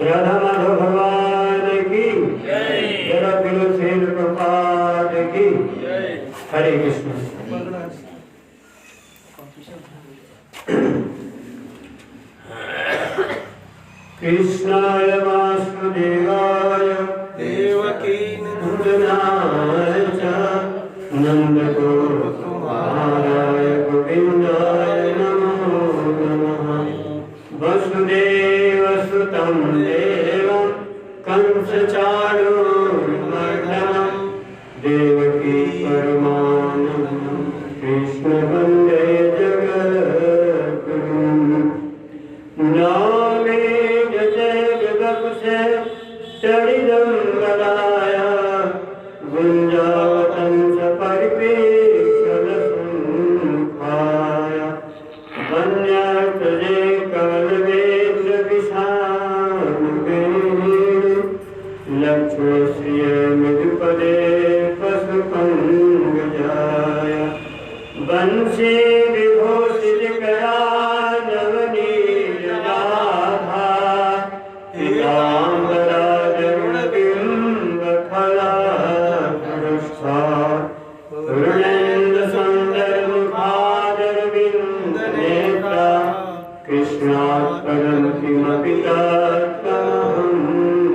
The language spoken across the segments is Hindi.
राधा माधव भगवान की प्रपात की। हरे कृष्ण। कृष्णाय वासुदेवाय देवकी नंदनाय च नंदगोपालाय गोविंदाय नमो नमः। वसुदेवसुतं देवं कंसचाणूरमर्दनं देवकी परमानन्दं कृष्ण वन्दे जगद्गुरुं। नामे जय जगत्से चरितं वदाय गुञ्जावतं च परिपेक्षलसुखाय वन्यर्तजे कवलवेत्र विषानुगेन लक्ष्मीश्रिय मृदुपदे पशुपङ्गजाय वंशे विभूषितकरा नवनीलनाभा पीताम्बरा जरुणबिम्बफलाधरस्था पूर्णेन्दुसुन्दरमुखादरविन्दनेत्रा कृष्णात् परं किमपि तत्त्वमहं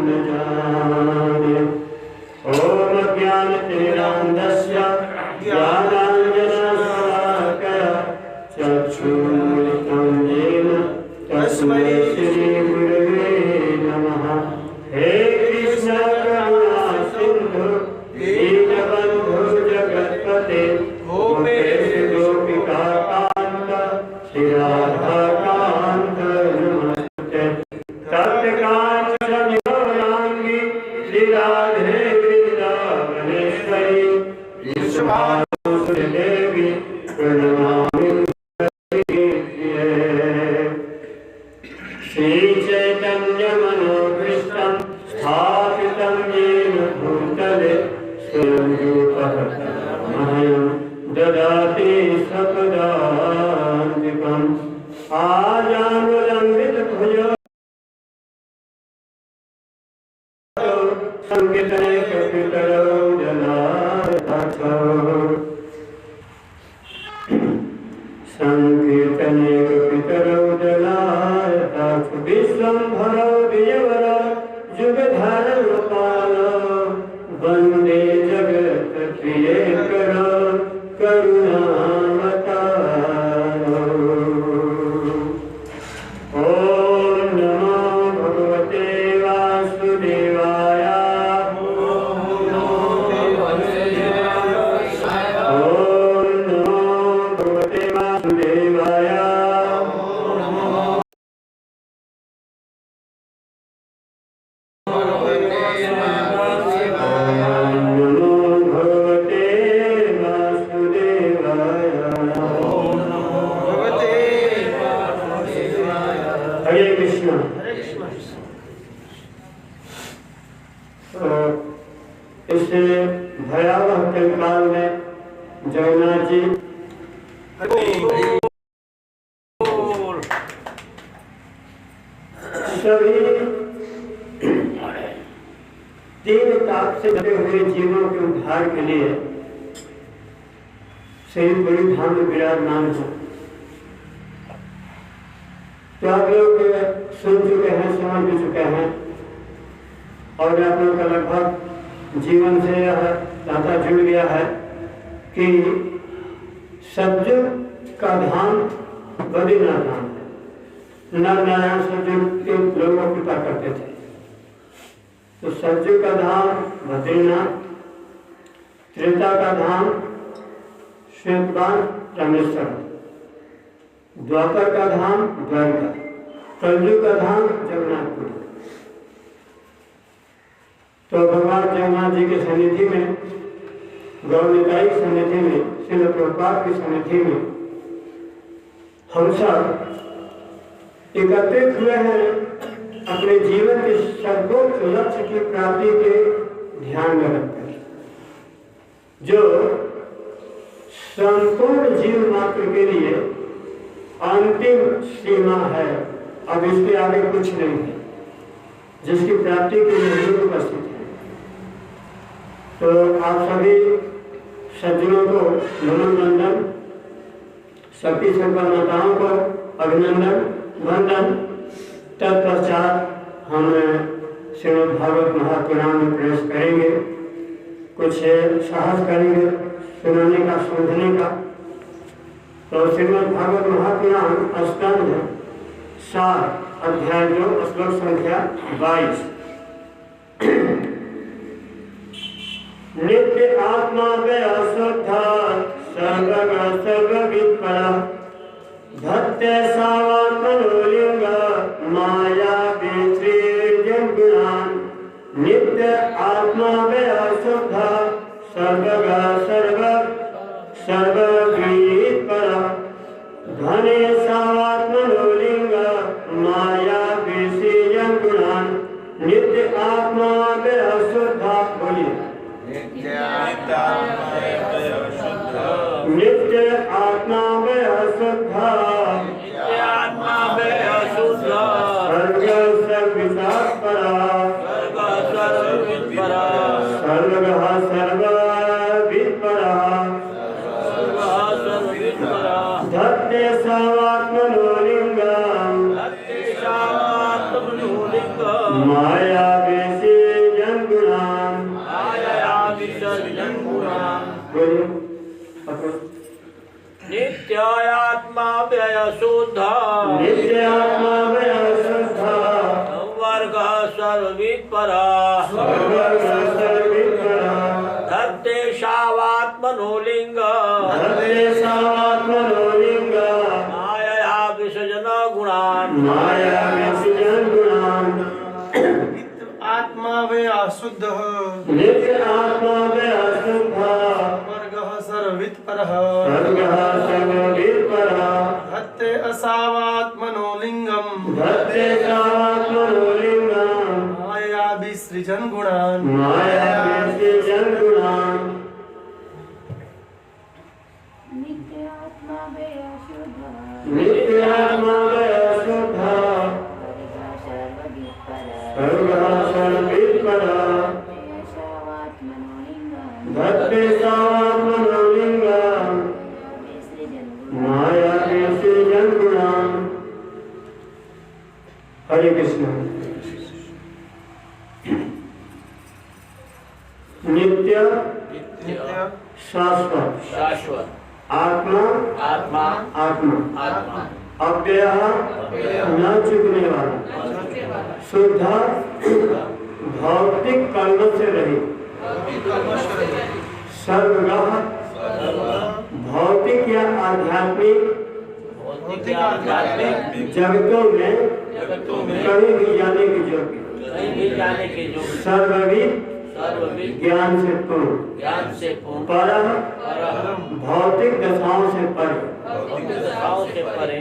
न जाने। ॐ अज्ञानतिमिरान्धस्य ज्ञानाञ्जनशलाकया चक्षुरुन्मिलितं येन तस्मै श्रीगुरवे नमः। हे कृष्ण करुणा सिन्धु दीनबन्धु जगत्पते गोपेश गोपिका कान्त श्री राधाकान्त नमस्ते। तप्तकाञ्चन गौराङ्गी श्री राधे वृन्दावनेश्वरी विश्वभानुदेवी प्रणमामि श्री चैतन्य मनोभीष्टं स्थापितं येन भूतले स्वयं रूपः मह्यं ददाति स्वपदान्तिकम्। आजानुलम्बितभुजो संकीर्तने कपितरौ जनार्दनौ संकीर्तने कपितरौ जनार्दनौ विश्वम्भरौ विजयवरौ जुगधर्मपालौ वन्दे जगत्प्रियकरौ करुणावतारौ। ॐ नमो भगवते वासुदेवाय। ॐ नमो भगवते वासुदेवाय। नमो भगवते वासुदेवाय। हरे कृष्ण। इस भयावह कलिकाल में जगन्नाथ जी सभी तीन ताप से भरे हुए जीवों के उद्धार के लिए श्रीपुरी धाम में विराजमान है। तो आप लोग सुन चुके हैं, समझ भी चुके हैं और आप लोग का लगभग जीवन से यह नाता जुड़ गया है कि सतयुग का धाम बद्रीनाथ धाम है। नर नारायण सतयुग के लोगों की कृपा करते थे। तो सतयुग का धाम बद्रीनाथ, त्रेता का धाम श्वेतवान रामेश्वर, द्वापर का धाम द्वारका, कलयुग का धाम जगन्नाथपुर। तो भगवान जगन्नाथ जी के सन्निधि में, गौरनिताई की सन्निधि में, श्रील प्रभुपाद की सन्निधि में हम सब एकत्रित हुए हैं अपने जीवन के सर्वोच्च लक्ष्य की प्राप्ति के ध्यान में रखकर, जो संपूर्ण जीव मात्र के लिए अंतिम सीमा है। अब इसके आगे कुछ नहीं है, जिसकी प्राप्ति के लिए हम उपस्थित है। तो आप सभी सज्जनों को नमन वंदन, शक्ति संपन्न माताओं को अभिनंदन वंदन। तत्पश्चात हम श्रीमद् भागवत महापुराण में प्रवेश करेंगे, कुछ साहस करेंगे सुनाने का, समझने का। तो श्रीमद् भागवत महापुराण स्कंध 7 अध्याय 2 श्लोक संख्या 22। नित्य आत्मा व्यय शुद्धा सर्वग सर्ववित्परा भक्त्य सावात्मनोलिंग माया विसृजन गुणान्। नित्य आत्मा व्यय शुद्धा सर्वग सर्ववित्परा धने सावात्मनोलिंग माया विसृजन गुणान्। नित्य आत्मा व्यय शुद्धा। बोलिए नित्य आत्मा व्यय शुद्धा, नित्य आत्मा व्यय शुद्धा, नित्य आत्मा व्यय शुद्धा। सर्ग सर्ववित्परा, सर्ग सर्ववित्परा, सर्वगः सर्ववित्परा, सर्वगः सर्ववित्परा। धत्ते सावात्मनोलिंगं, धत्ते सावात्मनोलिंगं माया विसृजन गुणान्, माया विसर्जन गुणान्। नित्य आत्मा व्यय शुद्धा, नित्य आत्मा व्यय शुद्धा। संवर्गः सर्ववित्परा, संवर्गः सर्ववित्परा। धत्ते सावात्मनोलिंगं, धत्ते सावात्मनोलिंगं माया विसर्जन गुणान्, माया विसर्जन गुणान्। आत्मा व्यय शुद्ध, नित्य आत्मा व्यय शुद्धा। वर्गः सर्ववित्परः, वर्गः सर्ववित्परः। धत्ते असावात्मनोलिंगं, धत्ते सावात्मनोलिंगं माया विसृजन गुणान्, माया विसृजन गुणान्। नित्य आत्मा व्यय शुद्धा, नित्य आत्मा व्यय शुद्धा। सर्वगः सर्ववित्परा, धत्ते सावात्मनोलिंगं माया विसृजन गुणान्। हरे कृष्ण। नित्य शाश्वत, शाश्वत आत्मा, आत्मा आत्मा आत्मा। अव्यय न चुकने वाला, शुद्ध भौतिक कर्म से रहित, सर्वगः भौतिक या आध्यात्मिक जगतों में कहीं भी जाने की योग्य, सर्वविद ज्ञान से पूर्ण, परम भौतिक दशाओं से परे,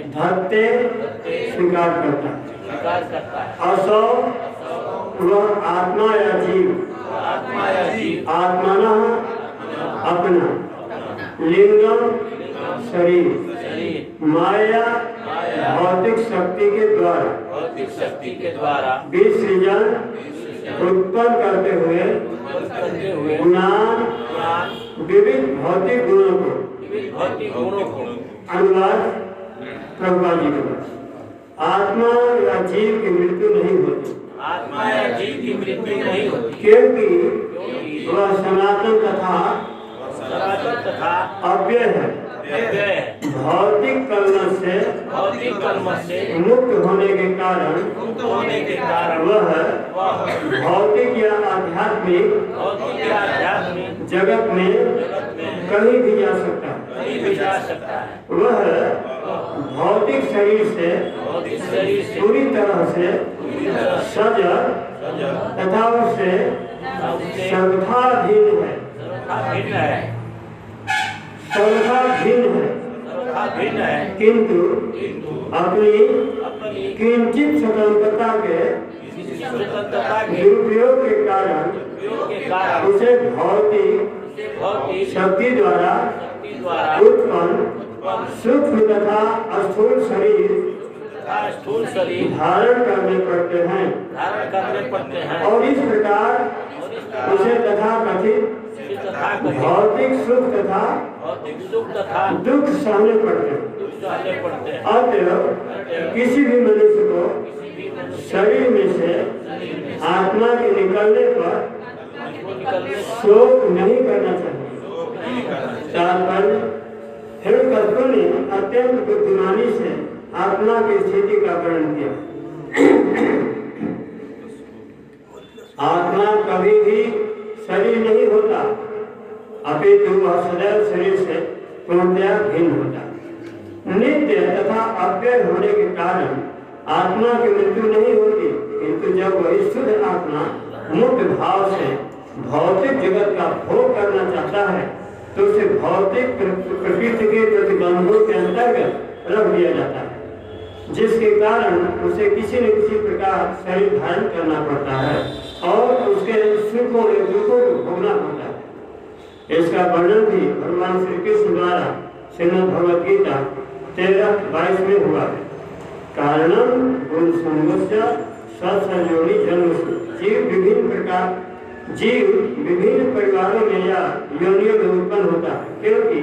धत्ते स्वीकार करता है। असौ वह आत्मा या जीव, आत्मना अपना, लिंगम शरीर, माया भौतिक शक्ति के द्वारा विसृजन उत्पन्न करते हुए गुणान विविध भौतिक गुणों को। अनुवाद प्रभुपाद जी के पास। आत्मा या जीव की मृत्यु नहीं होती, आत्मा या जीव की मृत्यु नहीं होती, क्योंकि वह सनातन तथा अव्यय है। भौतिक कलमश से मुक्त होने के कारण वह भौतिक या आध्यात्मिक जगत में कहीं भी जा सकता है। वह भौतिक शरीर से पूरी तरह से सजग तथा उससे सर्वथा भिन्न है, किंतु अपनी किंचित स्वतंत्रता के दुरुपयोग के कारण उसे भौतिक शक्ति द्वारा उत्पन्न सूक्ष्म तथा स्थूल शरीर धारण करने पड़ते हैं और इस प्रकार उसे तथाकथित भौतिक सुख तथा दुख सहने पड़ते हैं। अतः किसी भी मनुष्य को शरीर में से आत्मा के निकलने पर शोक नहीं करना चाहिए। तात्पर्य हिरण्यकश्यप ने अत्यंत बुद्धिमानी से आत्मा की स्थिति का वर्णन किया। आत्मा कभी भी शरीर नहीं होता, अपितु वह सदैव शरीर से पूर्णतया भिन्न होता। नित्य तथा अव्यय होने के कारण आत्मा की मृत्यु नहीं होती, किंतु जब वह शुद्ध आत्मा मुक्त भाव से भौतिक जगत का भोग करना चाहता है तो उसे भौतिक प्रकृति के प्रतिबंधों के अंतर्गत रख दिया जाता है, जिसके कारण उसे किसी न किसी प्रकार शरीर धारण करना पड़ता है और उसके सुखों और दुखों को भोगना पड़ता है। इसका वर्णन भी भगवान श्री कृष्ण द्वारा श्रीमद् भगवद गीता 13:22 में हुआ है। कारणम गुण संगस्य सत्संयोनि जन्मसु। जीव विभिन्न परिवारों में या योनियों में उत्पन्न होता है, क्योंकि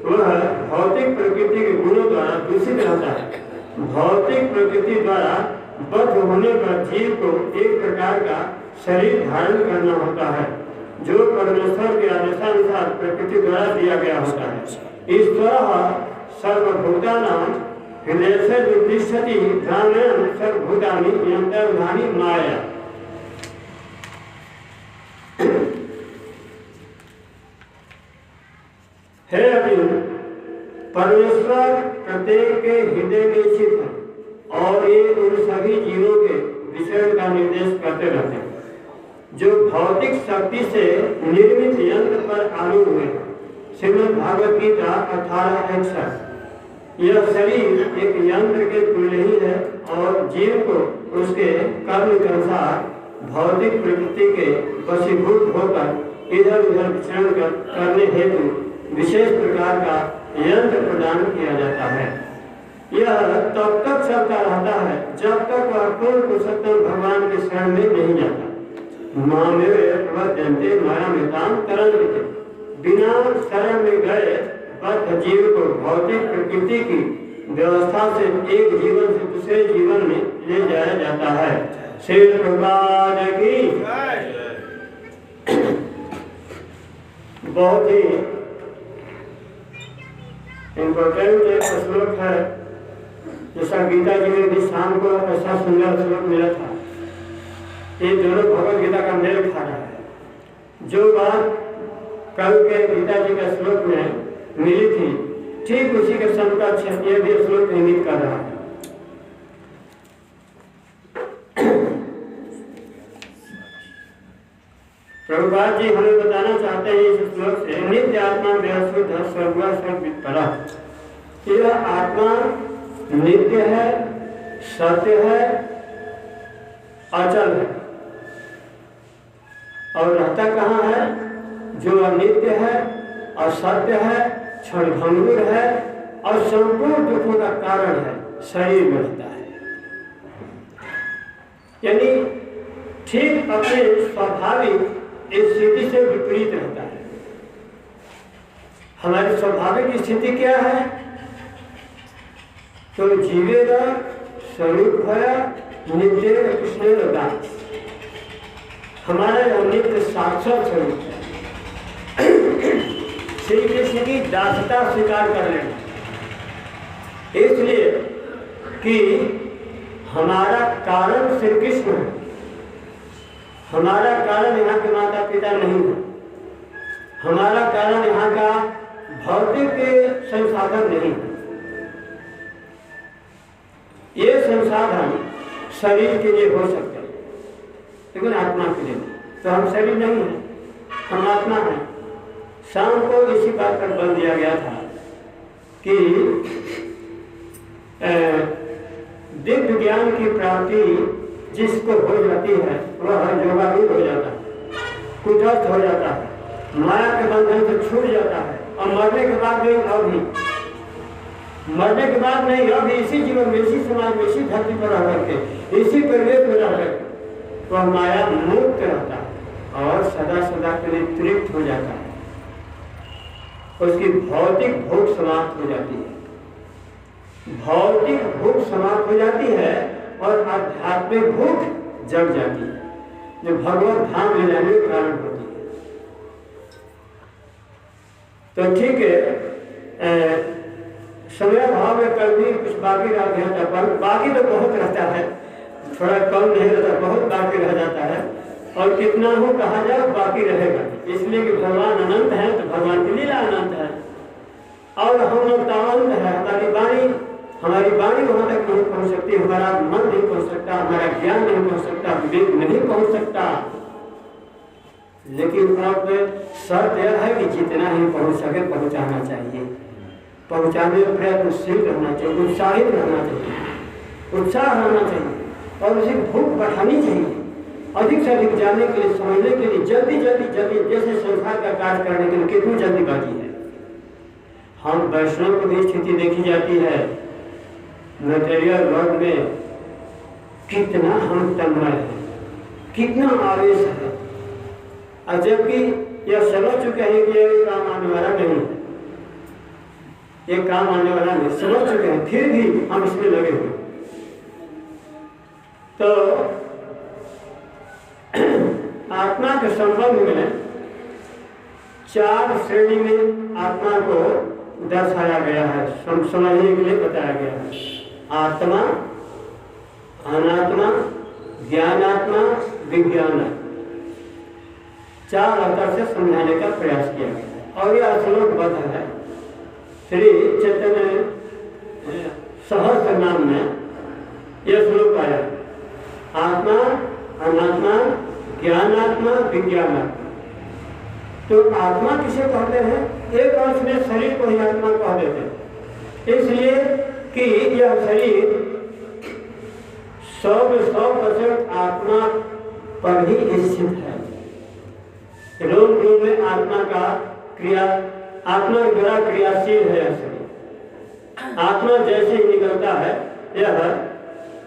वह भौतिक प्रकृति के गुणों द्वारा दूषित रहता है। भौतिक प्रकृति द्वारा बद्ध होने पर जीव को एक प्रकार का शरीर धारण करना होता है, जो परमेश्वर के आदेशानुसार प्रकृति द्वारा दिया गया होता है। इस तरह सर्वभूतानां हृदयस्य निर्दिशति ध्यानेन सर्वभूतानि यंत्रधानी माया। हे अर्जुन, परमेश्वर प्रत्येक के हृदय में स्थित है और ये उन सभी जीवों के विषय का निर्देश करते रहते हैं जो भौतिक शक्ति से निर्मित यंत्र पर आरूढ़ हुए। श्रीमद् भागवत गीता 18:61। यह शरीर एक यंत्र के तुल्य ही है और जीव को उसके कर्म के अनुसार भौतिक प्रकृति के वशीभूत होकर इधर उधर विचरण करने हेतु विशेष प्रकार का यंत्र प्रदान किया जाता है। यह तब तक चलता रहता है जब तक वह पूर्ण पुरुषोत्तम भगवान के शरण में नहीं जाता। मामेव प्रपद्यन्ते मायामेतां तरन्ति। बिना शरण में गए बद्ध जीव को भौतिक प्रकृति की व्यवस्था से एक जीवन से दूसरे जीवन में ले जाया जाता है। श्री प्रभुपाद की बहुत ही इम्पोर्टेंट एक श्लोक है, जैसा गीता जी में भी शाम को ऐसा सुंदर श्लोक मिला था। ये दोनों भगवत गीता का मेल खा रहा है। जो बात कल के गीता जी के श्लोक में मिली थी, ठीक उसी के समकक्ष ये भी श्लोक इंगित कर रहा है। प्रभुपाद जी हमें बताना चाहते हैं इस श्लोक से, नित्य आत्मा व्यवस्थित सर्वगा सर्ववित्तरा। यह आत्मा नित्य है, सत्य है, अचल है और रहता कहाँ है? जो अनित्य है, असत्य है, क्षणभंगुर है और संपूर्ण दुखों का कारण है, शरीर में रहता है। यानी ठीक अपने स्वाभाविक इस स्थिति से विपरीत रहता है। हमारी स्वाभाविक स्थिति क्या है? तो जीवेगा स्वरूप भया नित्य कृष्ण लगा। हमारा यह नित्य साक्षात स्वरूप है। श्री कृष्ण की दासता स्वीकार कर लेना, इसलिए कि हमारा कारण श्री कृष्ण है, हमारा कारण यहाँ के माता पिता नहीं है, हमारा कारण यहाँ का भौतिक संसाधन नहीं है। ये संसाधन शरीर के लिए हो सकते हैं लेकिन आत्मा के लिए नहीं। तो हम शरीर नहीं हैं, हम आत्मा हैं। शाम को इसी बात पर बल दिया गया था कि दिव्य ज्ञान की प्राप्ति जिसको हो जाती है वह योगारूढ़ हो जाता है, कुटस्थ हो जाता है, माया के बंधन से छूट जाता है और मरने के बाद नहीं, अभी मरने के बाद नहीं, अभी इसी जीवन में, इसी समाज में, इसी धरती पर रह करके, इसी परिवेश में रह करके वह माया मुक्त रहता है और सदा सदा के लिए तृप्त हो जाता है। उसकी भौतिक भूख समाप्त हो जाती है, भौतिक भूख समाप्त हो जाती है और आध्यात्मिक भूख जग जाती है, जो भगवत धाम ले जाने के कारण होती है। तो ठीक है, समय भाव में कल भी कुछ बाकी रह गया था, पर बाकी तो बहुत रहता है, थोड़ा कम नहीं रहता, बहुत बाकी रह जाता है। और कितना हो कहा जाए बाकी रहेगा, इसलिए कि भगवान अनंत है तो भगवान की लीला अनंत है और हम लोग तावंत है। हमारी वाणी वहां तक नहीं पहुंच सकती, हमारा मन नहीं पहुंच सकता, हमारा ज्ञान नहीं पहुंच सकता, विवेक नहीं पहुंच सकता। लेकिन अब शर्त यह है कि जितना ही पहुंच सके पहुंचाना चाहिए, पहुंचाने में प्रयत्नशील रहना चाहिए, उत्साहित रहना चाहिए, उत्साह रहना चाहिए और उसे भूख बढ़ानी चाहिए, अधिक से अधिक जानने के लिए, समझने के लिए, जल्दी जल्दी जल्दी, जैसे संसार का कार्य करने के लिए कितनी जल्दीबाजी है। हम वैष्णव की भी स्थिति देखी जाती है, मटेरियल वर्ल्ड में कितना हम तन्मय है, कितना आवेश है, और जबकि यह समझ चुके हैं कि ये काम आने वाला नहीं है, ये काम आने वाला नहीं, समझ चुके हैं, फिर भी हम इसमें लगे हुए। तो आत्मा के संबंध में 4 श्रेणी में आत्मा को दर्शाया गया है, समझने के लिए बताया गया है। आत्मा, अनात्मा, ज्ञानात्मा, विज्ञान, 4 अवतार से समझाने का प्रयास किया गया और यह श्लोकबद्ध है श्री चैतन्य सहस्त्र नाम में। यह श्लोक आया, आत्मा, अनात्मा, ज्ञानात्मा, विज्ञानात्मा। तो आत्मा किसे कहते हैं? एक अर्थ में शरीर को ही आत्मा कह देते हैं, इसलिए कि यह शरीर 100% आत्मा पर ही स्थित है। रोम रोम में आत्मा का क्रिया, आत्मा के द्वारा क्रियाशील है यह शरीर। आत्मा जैसे ही निकलता है यह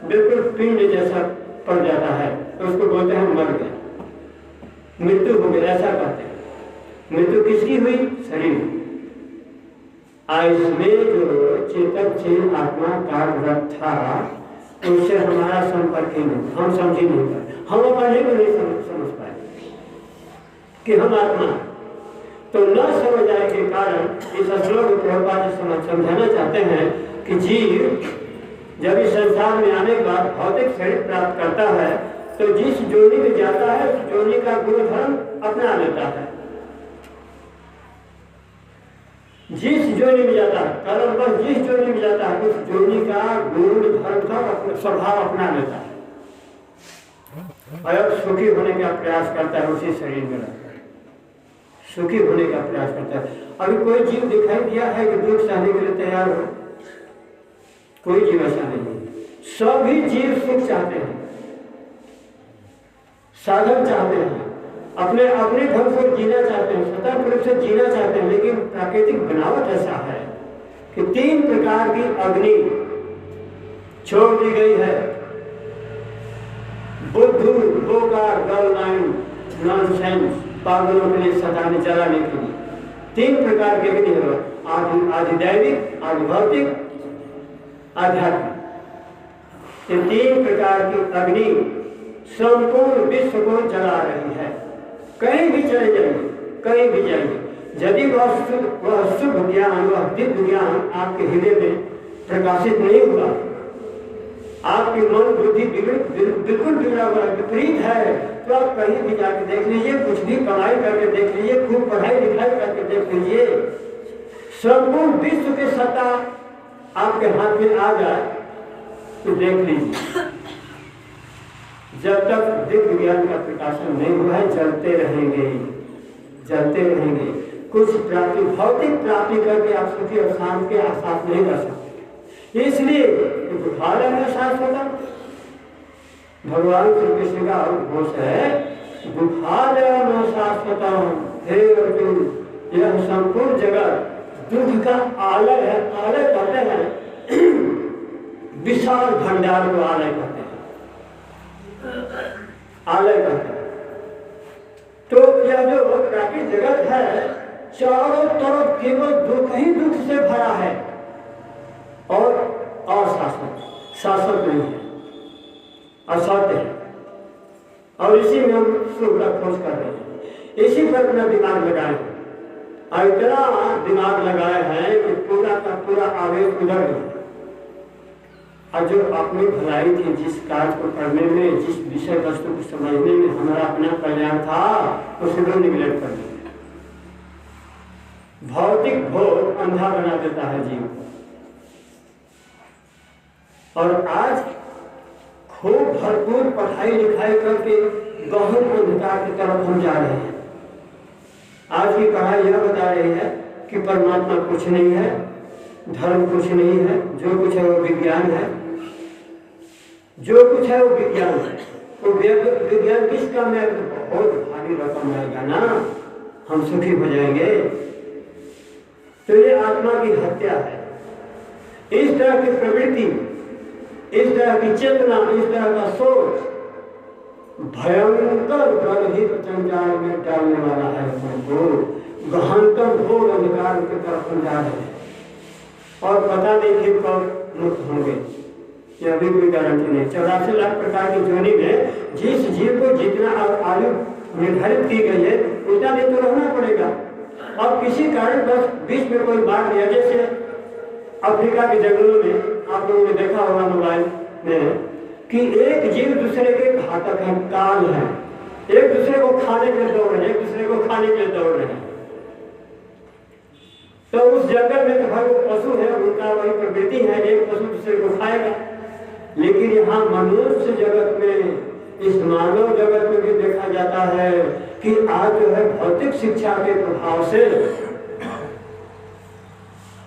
बिल्कुल पिंड जैसा पड़ जाता है, तो उसको बोलते हैं मर गया, मृत्यु हो गई, ऐसा कहते हैं। मृत्यु किसकी हुई? शरीर। इसमें जो चेतनशील आत्मा कार्यरत था उससे हमारा संपर्क ही नहीं, हम समझ ही नहीं पाए, हम अपने को नहीं समझ पाए कि हम आत्मा। तो न समझ आने के कारण इस श्लोक प्रभुपाद समझाना चाहते हैं कि जीव जब इस संसार में आने के बाद भौतिक शरीर प्राप्त करता है तो जिस जोनी में जाता है उस जोनी का गुणधर्म अपना लेता है। जिस जोनी में जाता है, कर्म पर जिस जोनी में जाता है उस जोनी का गुण धर्म का स्वभाव अपना लेता है और सुखी होने का प्रयास करता है, उसी शरीर में रहता है, सुखी होने का प्रयास करता है। अभी कोई जीव दिखाई दिया है कि दुख सहने के लिए तैयार हो? कोई जीव ऐसा नहीं है। सभी जीव सुख चाहते हैं, साधन चाहते हैं, अपने अपने ढंग से जीना चाहते हैं, स्वतंत्र रूप से जीना चाहते हैं। लेकिन प्राकृतिक बनावट ऐसा है कि 3 प्रकार की अग्नि छोड़ दी गई है। बुद्धू, बोकार, गर्लमाइंड, नॉनसेंस, पागलों के लिए सताने जलाने के लिए 3 प्रकार की अग्नि है, आधिदैविक, आधिभौतिक, आध्यात्मिक। ये 3 प्रकार की अग्नि संपूर्ण विश्व को जला रही है। कहीं भी चले जाइए, कहीं भी जाइए, यदि वह शुभ ज्ञान, वह दिव्य ज्ञान आपके हृदय में प्रकाशित नहीं हुआ, आपकी मन बुद्धि बिल्कुल बिगड़ा हुआ विपरीत है, तो आप कहीं भी जाके देख लीजिए, कुछ भी कमाई करके देख लीजिए, खूब पढ़ाई लिखाई करके देख लीजिए, संपूर्ण विश्व की सत्ता आपके हाथ में आ जाए तो देख लीजिए, जब तक दिव्य ज्ञान का प्रकाशन नहीं हुआ है जलते रहेंगे, जलते रहेंगे। कुछ प्राप्ति, भौतिक प्राप्ति करके आप सुखी और शांत के एहसास नहीं कर सकते। इसलिए बुखार है शाश्वत, भगवान श्री कृष्ण का घोष है, बुखार शाश्वत। हे अर्जुन, यह संपूर्ण जगत दुख का आलय है। आलय कहते हैं विशाल भंडार को आलय कहते हैं, आलय कहते हैं। तो यह जो प्राकृतिक जगत है चारों तरफ केवल दुख ही दुख से भरा है और अशाश्वत, शाश्वत नहीं है, असत्य है। और इसी में हम सुख का खोज कर रहे हैं, इसी पर अपना दिमाग लगाए हैं, और इतना दिमाग लगाए हैं कि पूरा का पूरा आवेश उधर गया। और जो अपनी भलाई थी, जिस कार्य को करने में, जिस विषय वस्तु को समझने में हमारा अपना कल्याण था, उसे लोग निगलेक्ट कर दिया। भौतिक भोग अंधा बना देता है जीव को। और आज खूब भरपूर पढ़ाई लिखाई करके गहन अंधकार की तरफ हम जा रहे हैं। आज की पढ़ाई यह बता रही है कि परमात्मा कुछ नहीं है, धर्म कुछ नहीं है, जो कुछ है वो विज्ञान है, जो कुछ है वो विज्ञान है। तो विज्ञान किस काम में बहुत भारी रकम आएगा ना, हम सुखी हो जाएंगे। तो ये आत्मा की हत्या है। इस तरह की प्रवृत्ति, इस तरह की चेतना, इस तरह का सोच भयंकर गर्भित जंजाल में डालने वाला है। हमको गहनतम घोर अंधकार की तरफ हम जा रहे हैं और पता नहीं फिर कब मुक्त होंगे, यह भी कोई गारंटी नहीं। 84 लाख प्रकार की जोनी में जिस जीव को जितना आयु निर्धारित की गई है उतना दिन तो रहना पड़ेगा। अब किसी कारण बस बीच में कोई बात दिया, जैसे अफ्रीका के जंगलों में आप लोगों ने देखा होगा मोबाइल में कि एक जीव दूसरे के घातक है, काल है, एक दूसरे को खाने के लिए दौड़ रहे हैं, एक दूसरे को खाने के लिए दौड़ रहे हैं। तो उस जंगल में तो भाई वो पशु है, उनका वही प्रवृत्ति है, एक पशु दूसरे को खाएगा। लेकिन यहाँ मनुष्य जगत में, इस मानव जगत में भी देखा जाता है कि आज जो है भौतिक शिक्षा के प्रभाव से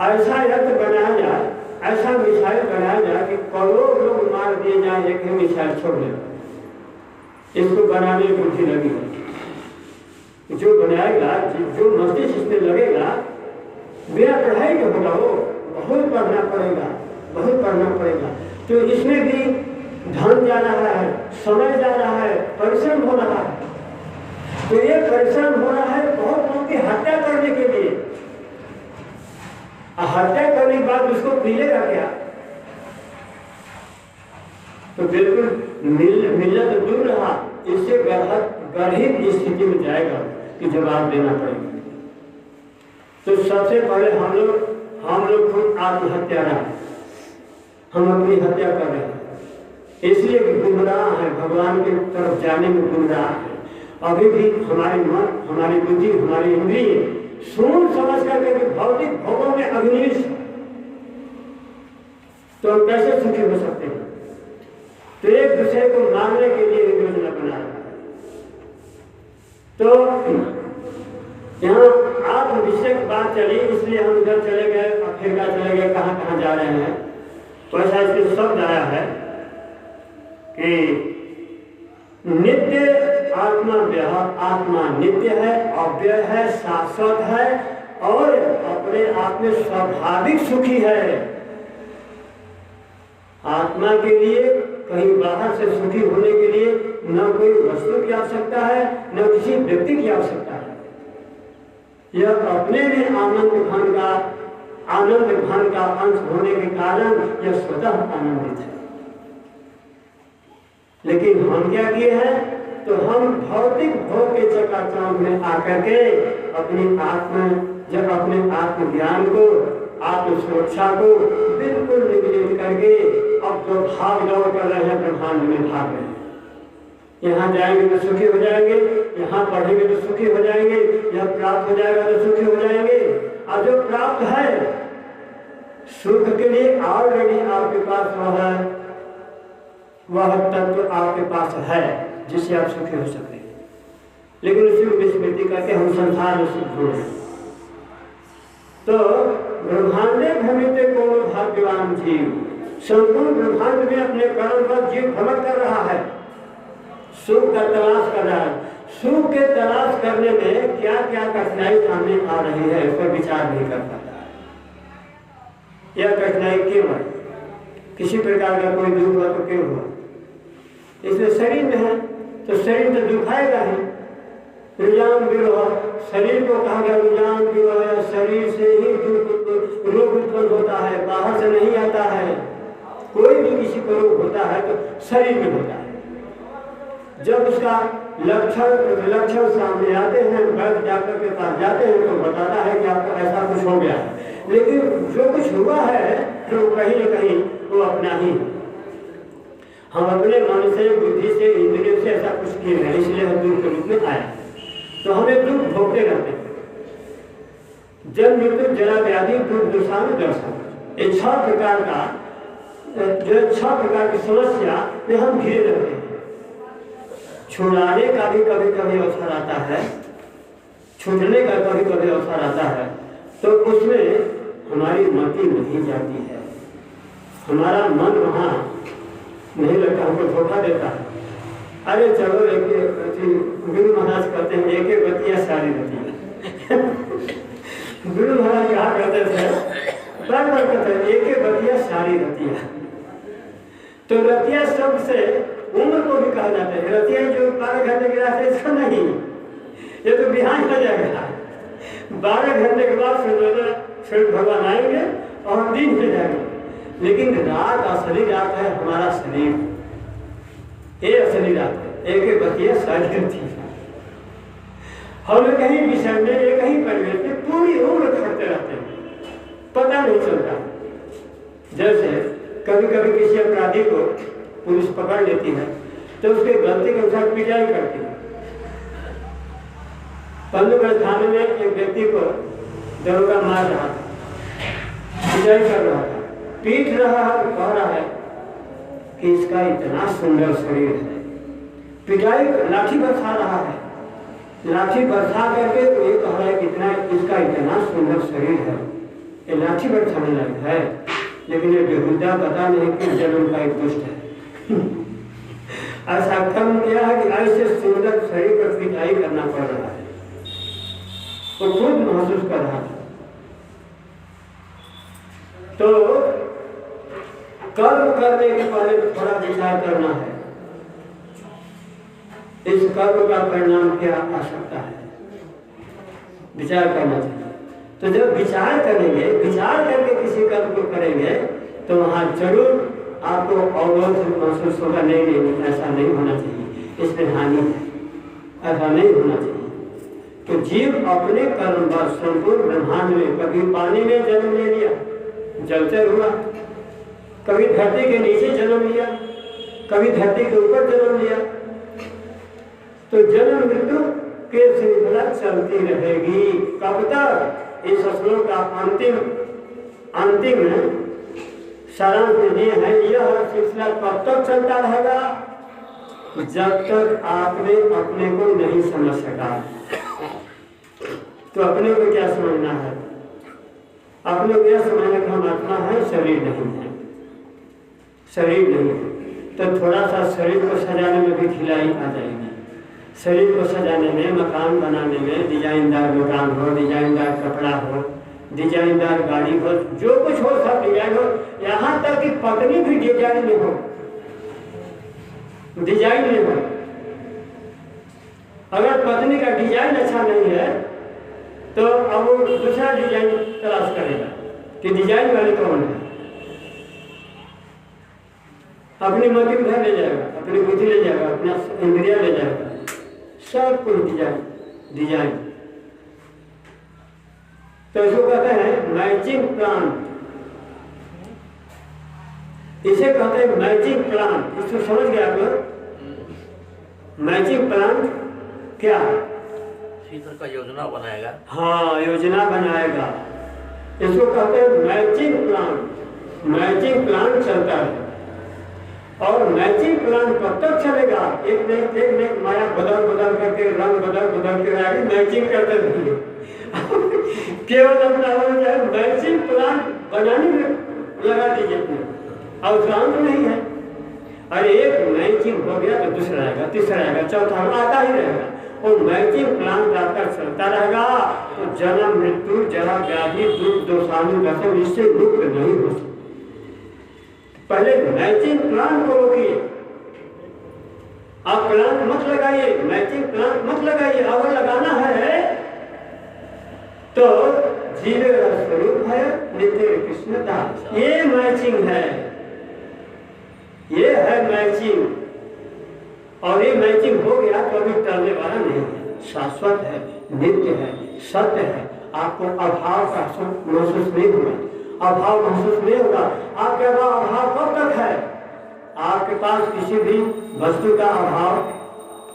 ऐसा यंत्र बनाया जाए, ऐसा मिसाइल बनाया जाए कि करोड़ लोग मार दिए जाए, एक ही मिसाइल छोड़ दे। इसको बनाने में बुद्धि लगी है, जो बनाएगा, जो मस्तिष्क इसमें लगेगा, बिना पढ़ाई के होगा, वो बहुत पढ़ना पड़ेगा, बहुत पढ़ना पड़ेगा। तो इसमें भी धन जा रहा है, समय जा रहा है, परिश्रम हो रहा है। तो ये परिश्रम हो रहा है बहुत लोगों की हत्या करने के लिए। हत्या करने के बाद उसको मिलेगा क्या? तो बिल्कुल मिलना तो दूर रहा, इससे गर्हित स्थिति में जाएगा कि जवाब देना पड़ेगा। तो सबसे पहले हम लोग खुद आत्महत्या रहे, हम अपनी हत्या कर रहे हैं, इसलिए गुमराह है, भगवान की तरफ जाने में गुमराह है। अभी भी हमारे मन, हमारी बुद्धि, हमारी इंद्रिय सोच समझ करके भी भौतिक भोगों में अभिनिवेश, तो हम कैसे सुखी हो सकते हैं? तो एक दूसरे को मारने के लिए योजना बना रहा है। तो यहाँ आत्मविषय की बात चली, इसलिए हम इधर चले गए, अफ्रीका चले गए, कहाँ कहाँ जा रहे हैं। तो ऐसा इसके शब्द आया है कि नित्य आत्मा नित्य है, अव्यय है, शाश्वत है और अपने आप में स्वाभाविक सुखी है। आत्मा के लिए कहीं बाहर से सुखी होने के लिए न कोई वस्तु की आवश्यकता है, न किसी व्यक्ति की आवश्यकता है। यह अपने में आनंद घन का अंश होने के कारण यह स्वतः आनंदित है। लेकिन हम क्या किए हैं? तो हम भौतिक भोग के चकाचौंध में आकर के अपने आत्मज्ञान को, आत्म सुरक्षा को बिल्कुल निगलेक्ट करके अब तो भाग दौड़ कर रहे हैं, ब्रह्मांड में भाग रहे हैं। यहाँ जाएंगे तो सुखी हो जाएंगे, यहाँ पढ़ेंगे तो सुखी हो जाएंगे, यह प्राप्त हो जाएगा तो सुखी हो जाएंगे। और जो प्राप्त है सुख के लिए ऑलरेडी आपके पास वह तत्व आपके पास है जिससे आप सुखी हो सकते हैं, लेकिन उसी को विस्मृति करके हम संसार में सुख हो रहे हैं। तो ब्रह्मांडे भ्रमित कोनो भाग्यवान जीव, संपूर्ण ब्रह्मांड में अपने कर्म पर जीव भ्रमण कर रहा है, सुख का तलाश कर रहा है। सुख के तलाश करने में क्या क्या कठिनाई सामने आ रही है इस पर विचार नहीं कर पाता है। यह कठिनाई क्यों है, किसी प्रकार का कोई दुख हुआ तो क्यों हुआ, इसलिए शरीर में है तो शरीर तो दुखाएगा ही। रुझान विरोह, शरीर को कहा गया रुझान विरोह है, शरीर से ही रोग उत्पन्न होता है, बाहर से नहीं आता है। कोई भी किसी को रोग होता है तो शरीर में होता है। जब उसका लक्षण सामने आते हैं, वैद्य डॉक्टर के पास जाते हैं तो बताता है कि आपको ऐसा कुछ हो गया है, लेकिन जो कुछ हुआ है तो कहीं न कहीं वो अपना ही है। हम अपने मन से, बुद्धि से, इंद्रियों से ऐसा कुछ किए हैं, इसलिए हम दुख के रूप में आए, तो हमें दुख भोगते रहते हैं। जन्म मृत्यु जरा व्याधि दुख दुषान दर्शन, ये 6 प्रकार का जो 6 प्रकार की समस्या में हम घिरे रहते हैं। छुड़ाने का भी कभी कभी अवसर आता है, छूटने का कभी कभी अवसर आता है, तो उसमें हमारी मति नहीं जाती है, हमारा मन वहाँ नहीं लगता, हमको धोखा देता है। अरे चलो गुरु महाराज कहते हैं एक एक बतिया सारी रतिया गुरु महाराज कहा करते थे, बार बार कहते हैं एक एक बतिया सारी रतिया। तो रतिया शब्द से उम्र को भी कहा जाता है। रतिया जो 12 घंटे के रास्ते इसका नहीं, ये तो बिहान हो जाएगा। 12 घंटे के बाद फिर भगवान आएंगे और दिन हो जाएगा, लेकिन रात असली रात है हमारा शरीर, ये असली रात है। एक एक बतिया सारी थी, हम कहीं विषय में एक ही परिवेश में पूरी उम्र खड़ते रहते हैं, पता नहीं चलता। जैसे कभी कभी किसी अपराधी को पुलिस पकड़ लेती है तो उसके गलती के अनुसार पिटाई करती है। पंडुगढ़ थाने में एक व्यक्ति को दरोगा मार रहा था, पिटाई कर रहा था, पीट रहा है, कह रहा है कि इसका इतना सुंदर शरीर है। पिटाई लाठी बरसा रहा है, लाठी बरसा करके तो ये कह रहा है कि इसका इतना सुंदर शरीर है, ये लाठी बरसाने लायक है, लेकिन ये बेहुदा पता नहीं कि जन्म का एक दुष्ट है। ऐसा कर्म किया है कि ऐसे सुंदर शरीर पर पिटाई करना पड़ रहा है, तो खुद महसूस कर रहा था। तो कर्म करने के पहले थोड़ा विचार करना है, इस कर्म का परिणाम क्या आ सकता है, विचार करना चाहिए। तो जब विचार करेंगे, विचार करके किसी कर्म को करेंगे तो वहाँ जरूर आपको अवरोध महसूस होगा, नहीं ऐसा नहीं होना चाहिए, इसमें हानि है, ऐसा नहीं होना चाहिए। तो जीव अपने कर्म पर संपूर्ण ब्रह्मांड में कभी पानी में जन्म ले लिया, जलते हुआ, कभी धरती के नीचे जन्म लिया, कभी धरती के ऊपर जन्म लिया, तो जन्म मृत्यु के श्रृंखला चलती रहेगी। कब तक? इस श्लोक का अंतिम सारांश दिए हैं, यह सिलसिला कब तक चलता रहेगा? जब तक आपने अपने को नहीं समझ सका। तो अपने को क्या समझना है? अपने को यह समझना कि हम आत्मा है, शरीर नहीं है, शरीर नहीं है। तो थोड़ा सा शरीर को सजाने में भी खिलाई आ जाएगी। शरीर को सजाने में, मकान बनाने में, डिजाइनदार मकान हो, डिजाइनदार कपड़ा हो, डिजाइनदार गाड़ी हो, जो कुछ हो सब डिजाइन हो, यहाँ तक कि पत्नी भी डिजाइन में हो, डिजाइन में हो। अगर पत्नी का डिजाइन अच्छा नहीं है तो अब वो दूसरा डिजाइन तलाश करेगा कि डिजाइन वाले कौन है। अपनी मति उधर ले जाएगा, अपनी बुद्धि ले जाएगा, अपना इंद्रिया ले जाएगा, सब कुछ डिजाइन। तो इसको कहते हैं मैचिंग प्लांट, इसे कहते हैं मैचिंग प्लांट। इसको समझ गया आप लोग? मैचिंग प्लांट क्या? सीधर का योजना बनाएगा। हाँ, योजना बनाएगा। इसको कहते हैं मैचिंग प्लांट। मैचिंग प्लांट चलता है और मैचिंग प्लांट कब तक चलेगा? एक माया बदल करके, रंग बदल के आगे मैचिंग करते रहेंगे। केवल अपना मैचिंग प्लांट बनाने में लगा दीजिए अपने, और शांत नहीं है। अरे एक मैचिंग हो गया तो दूसरा आएगा, तीसरा आएगा, चौथा आता ही रहेगा। और मैचिंग प्लांट आपका चलता रहेगा तो जन्म मृत्यु जरा व्याधि दुख दोषानु दशम इससे मुक्त नहीं हो सकते। पहले मैचिंग प्लांट को रोकिए। आप प्लांट मत लगाइए, मैचिंग प्लांट मत लगाइए। अगर लगाना है तो जीव स्वरूप है नित्य कृष्ण दास, ये मैचिंग है, ये है मैचिंग। और ये मैचिंग हो गया तो अभी टलने वाला नहीं है, शाश्वत है, नित्य है, सत्य है। आपको अभाव का महसूस नहीं होगा, अभाव महसूस नहीं होगा। आपके अभाव कब तक है? आपके पास किसी भी वस्तु का अभाव,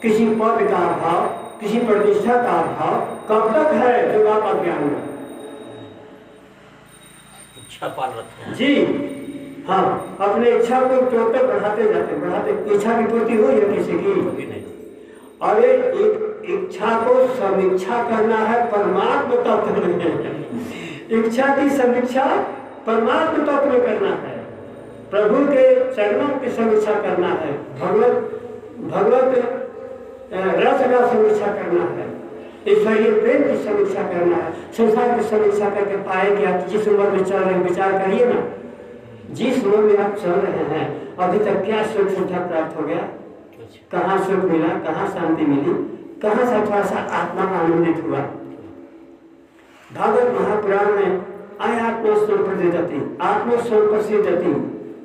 किसी पद का अभाव, किसी प्रतिष्ठा का अभाव कब तक है? जब आप अज्ञान में इच्छा पाल रखते हैं। जी हाँ, अपने इच्छा को बढ़ाते बढ़ाते इच्छा की पूर्ति हो या किसी की नहीं। और एक इच्छा को समीक्षा करना है परमात्म तत्व में। इच्छा की समीक्षा परमात्म तत्व में करना है, प्रभु के चरणों की समीक्षा करना है, भगवत रस का समीक्षा करना है, ईश्वरीय प्रेम की समीक्षा करना है। संसार की समीक्षा करके पाएंगे आप जिस उम्र में चल रहे हैं, विचार करिए ना, जिस उम्र में आप चल रहे हैं अभी तक क्या सुख सुविधा प्राप्त हो गया? कहाँ सुख मिला, कहाँ शांति मिली, कहाँ से थोड़ा सा आत्मा आनंदित हुआ? भागवत महापुराण में आय आत्मा स्वयं प्रसिद्धति, आत्मा स्वयं प्रसिद्धति,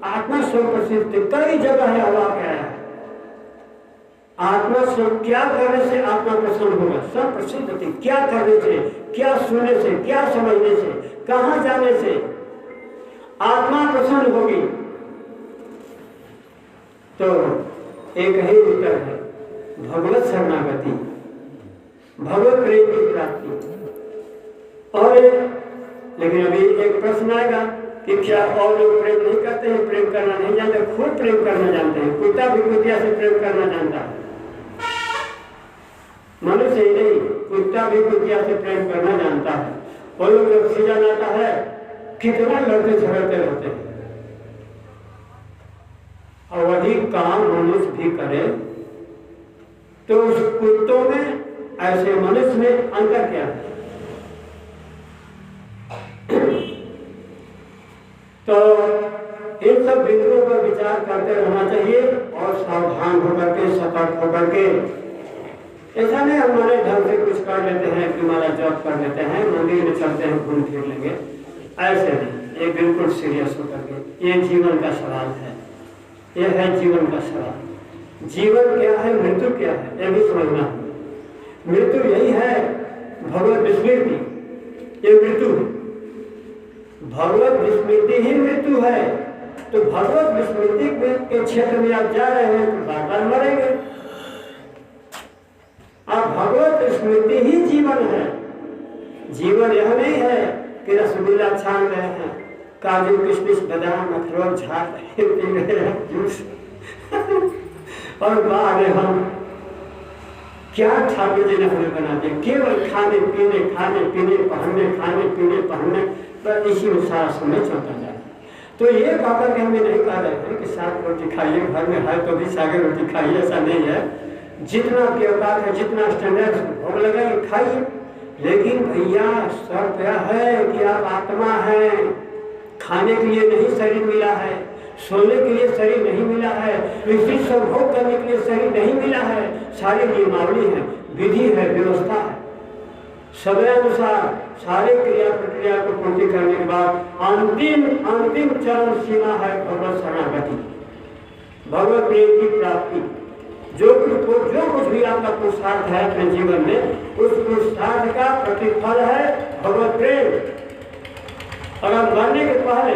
आत्मा स्वयं प्रसिद्धति कई जगह है। हवा क्या है? आत्मा स्वयं क्या करने से आत्मा प्रसन्न होगा? स्वयं प्रसिद्धति, क्या करने से, क्या सुनने से, क्या समझने से, कहाँ जाने से आत्मा प्रसन्न होगी? तो एक ही उत्तर है, भगवत शरणागति, भगवत प्रेम की प्राप्ति। और लेकिन अभी एक प्रश्न आएगा कि क्या और लोग प्रेम नहीं करते हैं, प्रेम करना नहीं जानते? खुद प्रेम करना जानते हैं, कुत्ता भी कुतिया से प्रेम करना जानता है। मनुष्य ही नहीं, कुत्ता भी कुतिया से प्रेम करना जानता है। वो लोग जब सीजन आता है कितना लड़ते झगड़ते रहते हैं। और वही काम मनुष्य भी करे तो उस कुत्तों में ऐसे मनुष्य में अंतर क्या है? तो इन सब बिंदुओं पर विचार करते रहना चाहिए और सावधान होकर के, सतर्क होकर के। ऐसा नहीं हमारे ढंग से कुछ कर लेते हैं कि हमारा जॉब कर लेते हैं, मंदिर में चलते हैं, घूम फिर लेंगे, ऐसे नहीं। ये बिल्कुल सीरियस होकर के, ये जीवन का सवाल है, ये है जीवन का सवाल। जीवन क्या है, मृत्यु क्या है, ये भी समझना है। मृत्यु यही है भगवत विस्मृति, ये मृत्यु है, भगवत विस्मृति ही मृत्यु है। तो भगवत विस्मृति के क्षेत्र में आप जा रहे हैं तो बार बार मरेंगे। आप भगवत स्मृति ही जीवन है। जीवन यह नहीं है कि रसगुल्ला छान रहे हैं, काजू किशमिश बादाम अखरोट झाड़ पी रहे हैं जूस और बाद हम क्या ठाकुर जी ने हमें बना दिया, केवल खाने पीने पहनने, खाने पीने पहनने पर इसी में सारा समय चलता जाए। तो ये कहकर के हमें नहीं कह रहे हैं कि साग रोटी खाइए, घर में है तो भी साग रोटी खाइए, ऐसा नहीं है। जितना की औकात है, जितना स्टैंडर्ड भोग लगाइए, खाइए। लेकिन भैया शर्त यह है कि आप आत्मा हैं, खाने के लिए नहीं शरीर मिला है, सोने के लिए शरीर नहीं मिला है, इसी संभोग करने के लिए शरीर नहीं मिला है। सारी नियमावली है, विधि है, व्यवस्था है, समयानुसार सारे क्रिया प्रक्रिया को पूर्ति करने के बाद अंतिम चरम सीमा है भगवत शरणागति, भगवत प्रेम की प्राप्ति। जो कुछ भी आपका पुरुषार्थ है अपने जीवन में, उस पुरुषार्थ का प्रतिफल है भगवत प्रेम। अगर मरने के पहले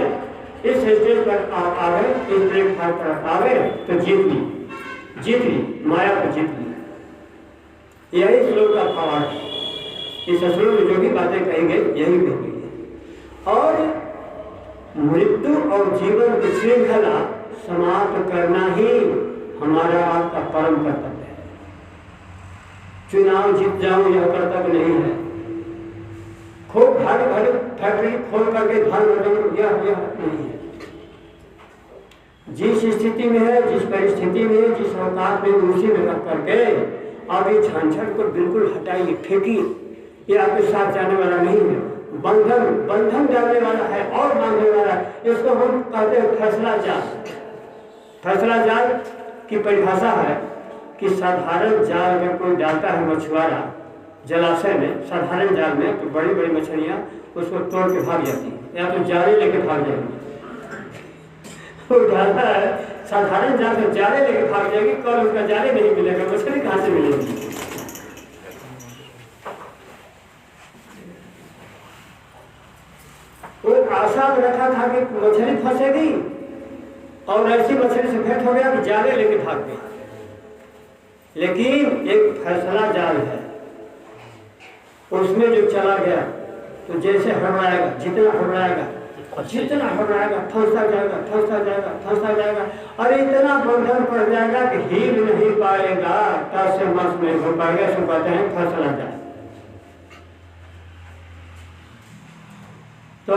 इस स्टेज पर आप आ गए, इस प्लेटफॉर्म पर आ गए, तो जीत ली माया को जीत ली। यही श्लोक का भाव है। इस श्लोक में जो भी बातें कही गई यही कही गई है। और मृत्यु और जीवन की श्रृंखला समाप्त करना ही हमारा आपका परम कर्तव्य है। चुनाव जीत जाऊं यह कर्तव्य नहीं है। खूब भारी फैक्ट्री खोल करके धन अर्जन यह नहीं है। जिस स्थिति में है, जिस परिस्थिति में है, जिस अवकाश में, उसी में रख करके अब ये झंझट को बिल्कुल हटाइए, फेंकिए। ये आपके साथ जाने वाला नहीं है। बंधन डालने वाला है और बांधने वाला है। इसको हम कहते हैं फैसला जाल। फैसला जाल की परिभाषा है कि साधारण जाल अगर कोई डालता है मछुआरा जलाशय में, साधारण जाल में, तो बड़ी बड़ी मछलियां उसको तोड़ के भाग जाती है, या तो जाले लेके भाग जाएंगी। वो डालता है साधारण जाल में, जाले लेके भाग जाएगी, कल उसका जाले नहीं मिलेगा, मछली कहाँ से मिलेगी? वो आशा में रखा था कि मछली फंसेगी और ऐसी मछली से भेंट हो गया कि जाले लेके भाग गए। लेकिन एक फैसला जाल है, उसमें जो चला गया तो जैसे हड़बड़ाएगा, जितना हड़बड़ाएगा फंसता जाएगा। अरे इतना बंधन पड़ जाएगा कि हिल नहीं पाएगा, तब से मस नहीं हो पाएगा। इसको कहते हैं फैसला जाल। तो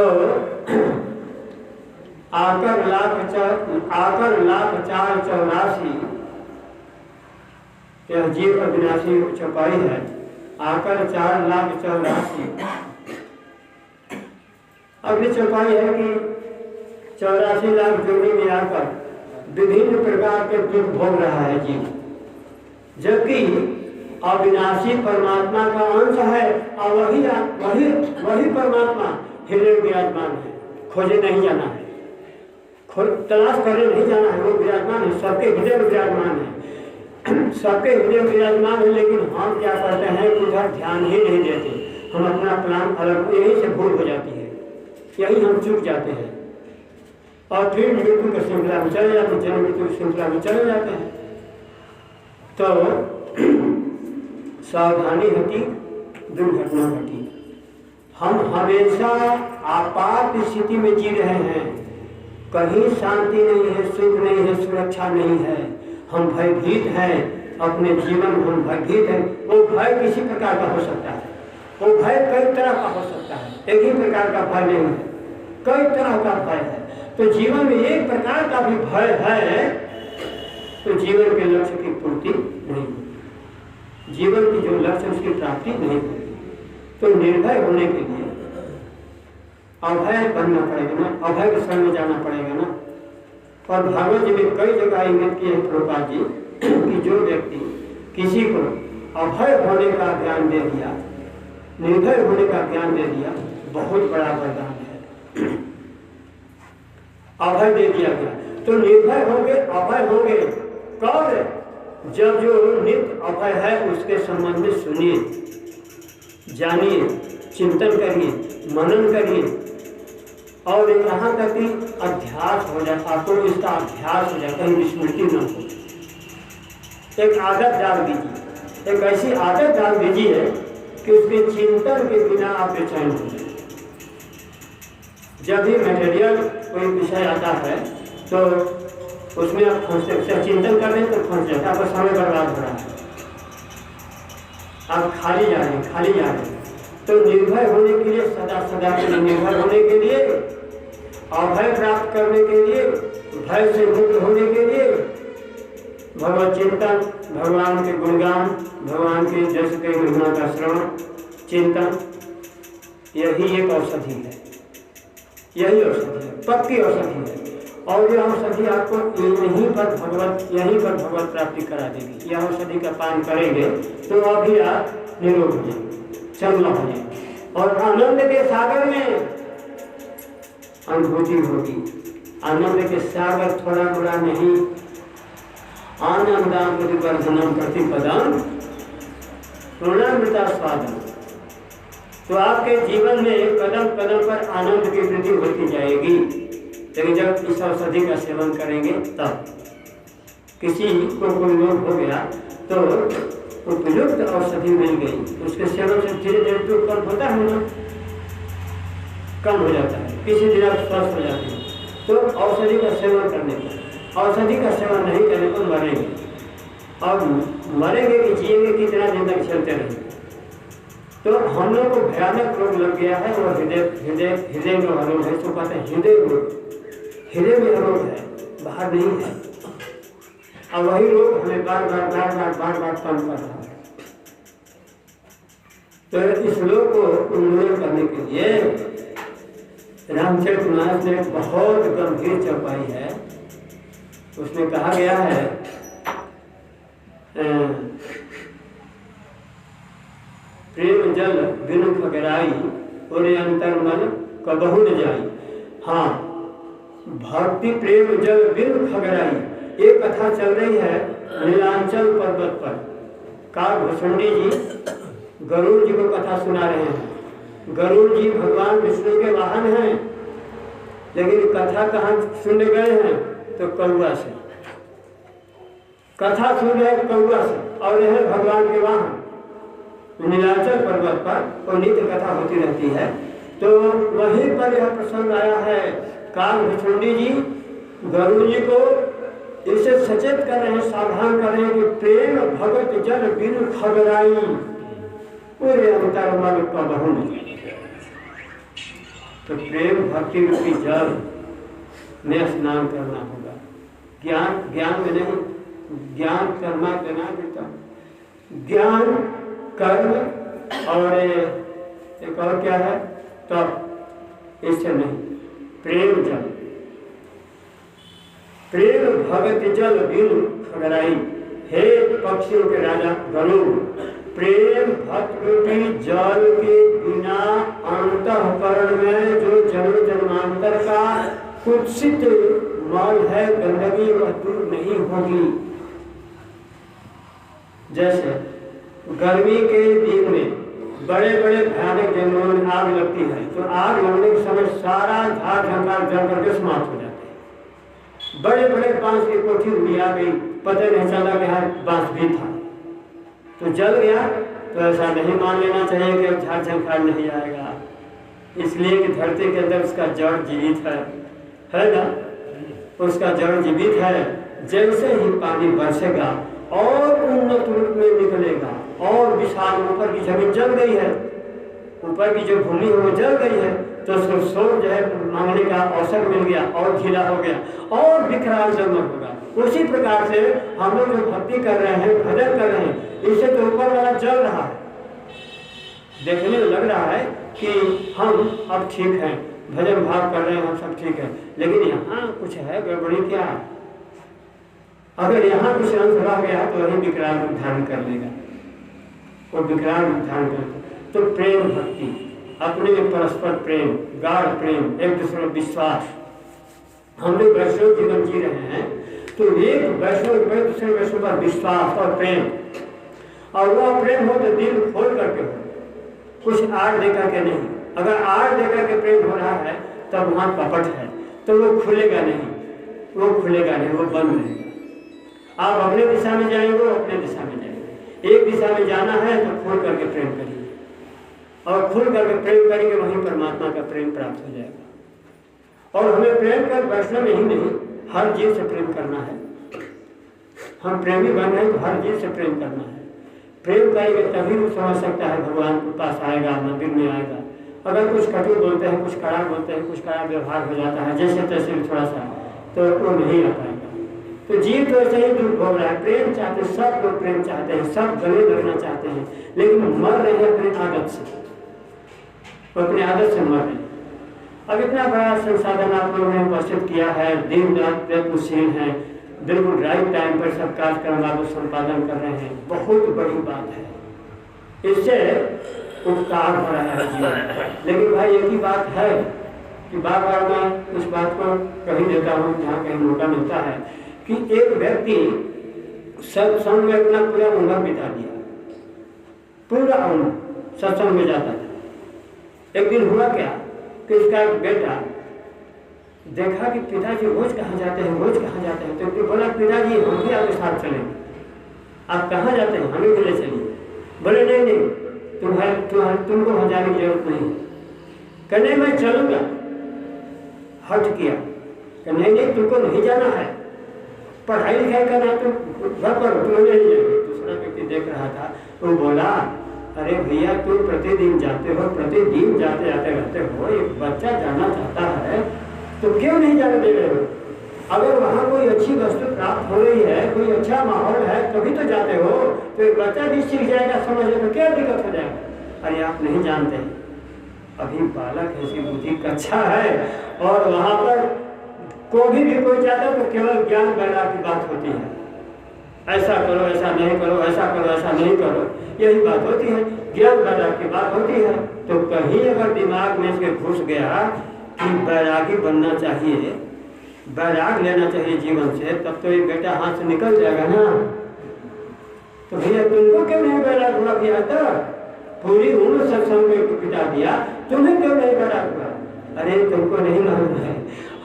आकर लाख 484 यह जीव अविनाशी चौपाई है। आकर 4,84,000 अगली चौपाई है कि 84 लाख जोड़ी में आकर विभिन्न प्रकार के दुख भोग रहा है जीव, जबकि अविनाशी परमात्मा का अंश है और वही परमात्मा हृदय विराजमान है। खोजे नहीं जाना है, तलाश करने नहीं जाना है, वो विराजमान है, सबके हृदय विराजमान है, सबके हृदय विराजमान है। लेकिन हम क्या करते हैं, उधर ध्यान ही नहीं देते। हम अपना प्लान अलग, यही से भूल हो जाती है, यही हम चूक जाते हैं और फिर मृत्यु की श्रृंखला में चले जाते हैं, जन्म मृत्यु श्रृंखला में चले जाते हैं। तो सावधानी हटी, दुर्घटना घटी। हम हमेशा आपात स्थिति में जी रहे हैं, कहीं शांति नहीं है, सुख नहीं है, सुरक्षा नहीं है। हम भयभीत हैं, अपने जीवन में हम भयभीत हैं। वो भय किसी प्रकार का हो सकता है, वो भय कई तरह का हो सकता है, एक ही प्रकार का भय नहीं है, कई तरह का भय है। तो जीवन में एक प्रकार का भी भय है तो जीवन के लक्ष्य की पूर्ति नहीं होगी, जीवन की जो लक्ष्य उसकी प्राप्ति नहीं होगी। तो निर्भय होने के लिए अभय बनना पड़ेगा ना, अभय के शरण में जाना पड़ेगा ना। और भागवत जी में कई जगह इंगित किए हैं प्रभुपाद जी कि जो व्यक्ति किसी को अभय होने का ज्ञान दे दिया, निर्भय होने का ज्ञान दे दिया, बहुत बड़ा वरदान है। अभय दे दिया गया तो निर्भय होंगे, अभय होंगे कब? जब जो नित्य अभय है उसके संबंध में सुनिए, जानिए, चिंतन करिए, मनन करिए और यहाँ तक कि अध्यास हो जाए, आपको इसका अभ्यास हो जाए, कहीं स्मृति न हो। एक आदत डाल दीजिए, एक ऐसी आदत डाल दीजिए कि उसके चिंतन के बिना आप बेचैन हो जाए। जब भी मटेरियल कोई विषय आता है तो उसमें आप फंसते, चिंतन कर रहे हैं तो फंस जाते, आपका समय बर्बाद हो रहा है, आप खाली जा रहे हैं। तो निर्भय होने के लिए, सदा के लिए निर्भय होने के लिए, अभय प्राप्त करने के लिए, भय से मुक्त होने के लिए भगवत चिंतन, भगवान के गुणगान, भगवान के जस के महिमा का श्रवण, चिंतन, यही एक औषधि है, यही औषधि है, पक्की औषधि है। और यह औषधि आपको यहीं पर भगवत प्राप्ति करा देगी। यह औषधि का पान करेंगे तो अभी आप निरोग हो जाएंगे, चंगला हो जाएंगे और आनंद के सागर में अनुभूति होगी। आनंद के सागर थोड़ा बड़ा नहीं, आनंदाम प्रतिवर्धनम प्रतिपदम पूर्णामृता स्वादम। तो आपके जीवन में कदम कदम पर आनंद की वृद्धि होती जाएगी। लेकिन जब इस औषधि का सेवन करेंगे तब किसी को कोई रोग हो गया तो उपयुक्त औषधि मिल गई, उसके सेवन से धीरे धीरे दुख कम होता है ना, कम हो जाता है, किसी दिन आप स्वस्थ हो जाते हैं। तो औषधि का सेवन करने पर, औषधि का सेवन नहीं करने पर मरेंगे। और मरेंगे कि जिएंगे कितना दिन तक चलते रहेंगे। तो हम लोग को भयानक रोग लग गया है और हृदय में रोग है, तो कहते हैं हृदय रोग, हृदय में रोग है, बाहर नहीं है। और वही रोग हमें बार बार कम कर रहा है। तो इस रोग को उन्मूलन करने के लिए रामचरितमानस ने बहुत गंभीर चौपाई है। उसमें कहा गया है प्रेम जल बिनु खगराई और अंतर्मन कबहु न जाई। हाँ, भक्ति प्रेम जल बिनु खगराई, ये कथा चल रही है नीलांचल पर्वत पर। काकभूषणी जी गरुड़ जी को कथा सुना रहे हैं। गरुड़ जी भगवान विष्णु के वाहन हैं, लेकिन कथा कहाँ सुनने गए हैं तो कौआ से। कथा सुन रहे कौआ से, और यह भगवान के वाहन नीलांचल पर्वत पर और नित्य कथा होती रहती है। तो वहीं पर यह प्रसंग आया है। काकभूषणी जी गरुड़ जी को इसे सचेत कर रहे हैं, सावधान कर रहे हैं कि प्रेम भगत जल बिनु खगराई पूरे अंतर्मन कबहु न जाई। तो प्रेम भक्ति रूपी जल में स्नान करना होगा। ज्ञान में नहीं, ज्ञान कर्मा देना देता, ज्ञान कर्म और एक और क्या है तप, इससे नहीं। प्रेम जल, प्रेम भगत जल बिनु खगराई। हे पक्षियों के राजा गरुड़, प्रेम भक्त रूपी जल के बिना अंतःकरण में जो जन्म जन्मांतर का कुत्सित मल है, गंदगी, वह दूर नहीं होगी। जैसे गर्मी के दिन में बड़े बड़े भयानक जंगलों में आग लगती है, तो आग लगने के समय सारा झाड़ झंकार जल करके समाप्त हो जाते हैं। बड़े बड़े बांस की कोठी उड़ी आ गई, पता नहीं चला कि हाँ बांस भी था, तो जल गया। तो ऐसा नहीं मान लेना चाहिए कि अब झाड़ झंकार नहीं आएगा, इसलिए कि धरती के अंदर उसका जड़ जीवित है ना, उसका जड़ जीवित है। जैसे ही पानी बरसेगा और उन्नत रूप में निकलेगा और विशाल, ऊपर की जमीन जल गई है, ऊपर की जो भूमि है वो जल गई है, तो सोच जो है मांगने का अवसर मिल गया और ढीला हो गया और विकराल जन्म होगा। उसी प्रकार से हम लोग जो भक्ति कर रहे हैं, भजन कर रहे हैं, इससे तो ऊपर वाला जल रहा है। देखने में लग रहा है कि हम अब ठीक हैं, भजन भाव कर रहे हैं, हम सब ठीक है, लेकिन यहाँ कुछ है गड़बड़ी। क्या अगर यहाँ कुछ अंश रह गया तो वही विकराल रूप धारण कर लेगा, वो विकराल रूप धारण कर। तो प्रेम भक्ति, अपने में परस्पर प्रेम, गाढ़ प्रेम, एक दूसरे में विश्वास। हम लोग वैष्णव जीवन जी रहे हैं, तो एक वैष्णव दूसरे वैष्णव पर विश्वास और प्रेम, और वह प्रेम हो तो दिल खोल करके हो, कुछ आड़ दे करके नहीं। अगर आड़ दे करके प्रेम हो रहा है तब वहाँ कपट है, तो वो खुलेगा नहीं, वो खुलेगा नहीं, वो बंद रहेगा। आप अपने दिशा में जाएंगे, वो अपने दिशा में जाएंगे। एक दिशा में जाना है तो खोल करके प्रेम करिए, और खुल करके प्रेम करेंगे, वहीं परमात्मा का प्रेम प्राप्त हो जाएगा। और हमें प्रेम कर वैष्णव ही नहीं, हर जीव से प्रेम करना है। हम प्रेमी बन रहे हैं तो हर जीव से प्रेम करना है। प्रेम करेंगे तभी वो समझ सकता है, भगवान के पास आएगा, मंदिर में आएगा। अगर कुछ कटु बोलते हैं, कुछ कड़ा बोलते हैं, कुछ कड़ा व्यवहार हो जाता है जैसे तैसे थोड़ा सा, तो वो नहीं आ पाएगा। तो जीव तो ऐसे ही दुख भोग रहा है। प्रेम चाहते, सब लोग प्रेम चाहते हैं, सब गले लगना चाहते हैं, लेकिन मर रहे हैं अपनी आदत से, वो अपनी आदत से मर रहे हैं। अब इतना बड़ा संसाधन आप लोगों ने उपस्थित किया है, दिन रात प्रयत्नशील है, बिल्कुल राइट टाइम पर सब कार्यक्रम आप संपादन कर रहे हैं, बहुत बड़ी बात है। इससे उपकार हो रहा है जीवन। लेकिन भाई एक ही बात है कि बार बार मैं इस बात को कही देता हूँ, जहाँ कहीं मौका मिलता है, कि एक व्यक्ति सत्संग में अपना पूरा उम्र बिता दिया, पूरा उम्र सत्संग में जाता था। एक दिन हुआ क्या कि उसका बेटा देखा कि पिताजी रोज कहाँ जाते हैं, रोज कहाँ जाते हैं, तो बोला पिताजी हम भी आपके साथ चलेंगे। आप कहाँ जाते हैं, हमें भी ले चलिए। बोले नहीं नहीं, तुमको वहाँ जाने की जरूरत नहीं। कहने मैं चलूँगा। हट किया कि नहीं नहीं, तुमको नहीं जाना है, पढ़ाई लिखाई करना तुम घर पर, तुम नहीं जाएंगे। दूसरा व्यक्ति देख रहा था, वो बोला अरे भैया तुम प्रतिदिन जाते हो, प्रतिदिन जाते जाते रहते हो, एक बच्चा जाना चाहता है तो क्यों नहीं जाने दे रहे हो? अगर वहाँ कोई अच्छी वस्तु प्राप्त हो रही है, कोई अच्छा माहौल है, तभी तो जाते हो। तो एक बच्चा भी सीख जाएगा, समझे तो क्या दिक्कत हो जाएगा? अरे आप नहीं जानते, अभी बालक ऐसी बुद्धि कच्चा है, और वहाँ पर कोई भी कोई जाता तो केवल ज्ञान वैराग्य की बात होती है। ऐसा करो, ऐसा नहीं करो, ऐसा करो, ऐसा नहीं करो, यही बात होती है, ज्ञान वैराग्य की बात होती है। तो कहीं अगर दिमाग में इसके घुस गया कि वैरागी बनना चाहिए, वैराग लेना चाहिए जीवन से, तब तो ये बेटा हाथ से निकल जाएगा ना। तो भैया तुमको क्यों नहीं वैराग हुआ? भैया तो पूरी उम्र सत्संग में बिता दिया, तुम्हें क्यों नहीं वैराग हुआ? अरे तुमको नहीं मालूम है,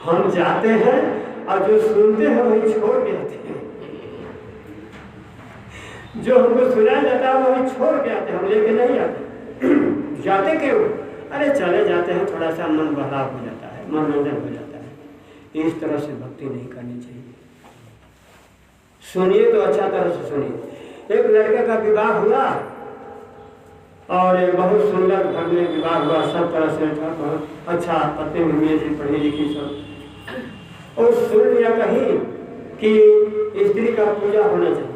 हम जाते हैं और जो सुनते हैं वही छोड़ के आते हैं, जो हमको सुनाया जाता है वही छोड़ के आते हैं, हम लेके नहीं आते। जाते क्यों? अरे चले जाते हैं, थोड़ा सा मन बहलाव हो जाता है, मनोरंजन हो जाता है। इस तरह से भक्ति नहीं करनी चाहिए। सुनिए तो अच्छा तरह से सुनिए। एक लड़के का विवाह हुआ और बहुत सुंदर घर में विवाह हुआ, सब तरह से था, बहुत अच्छा, पत्नी भी थी, पढ़ी लिखी सब। और सुन लिया कहीं कि स्त्री का पूजा होना चाहिए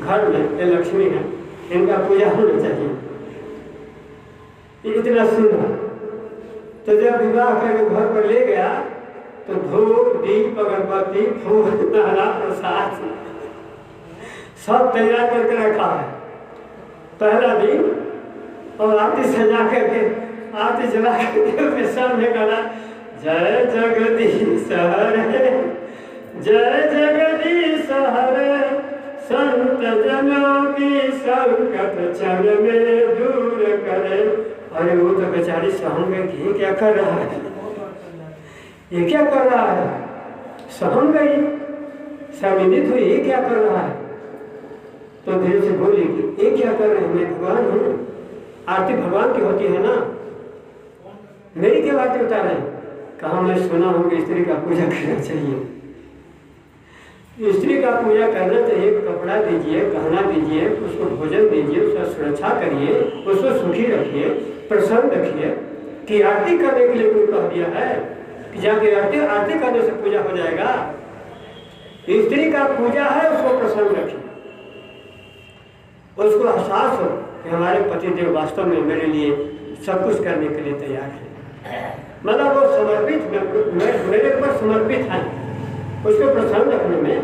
घर में, ये लक्ष्मी है, इनका पूजा होना चाहिए, इतना सुना। तो जब विवाह करके घर पर ले गया तो धूप दीप अगरबत्ती फूल नारा प्रसाद सब तैयार करके रखा है पहला दिन, और आरती सजा करके, आरती जला करके सामने कहा जय जगदीश हरे, जय जगदीश हरे, संत जनों की संकट क्षण में दूर करे। अरे वो तो बेचारी सहम गई कि ये क्या कर रहा है, ये क्या कर रहा है, सहम गई, सम्मिलित हुई, ये क्या कर रहा है। तो धीरे से बोली कि ये क्या कर रहे हैं, मैं भगवान हूँ, आरती भगवान की होती है ना, मेरी क्या बातें बता रहे हैं। कहा मैं सुना हूँ कि स्त्री का पूजा करना चाहिए, स्त्री का पूजा करना चाहिए, कपड़ा दीजिए, गहना दीजिए, उसको भोजन दीजिए, उसका सुरक्षा करिए, उसको सुखी रखिए, प्रसन्न रखिए। कि आरती करने के लिए कोई कह दिया है कि जाके आरती करने से पूजा हो जाएगा? स्त्री का पूजा है, उसको प्रसन्न रखिए, उसको एहसास हो कि हमारे पतिदेव वास्तव में मेरे लिए सब कुछ करने के लिए तैयार है, मतलब वो समर्पित, मेरे ऊपर समर्पित है। उसको प्रसन्न रखने में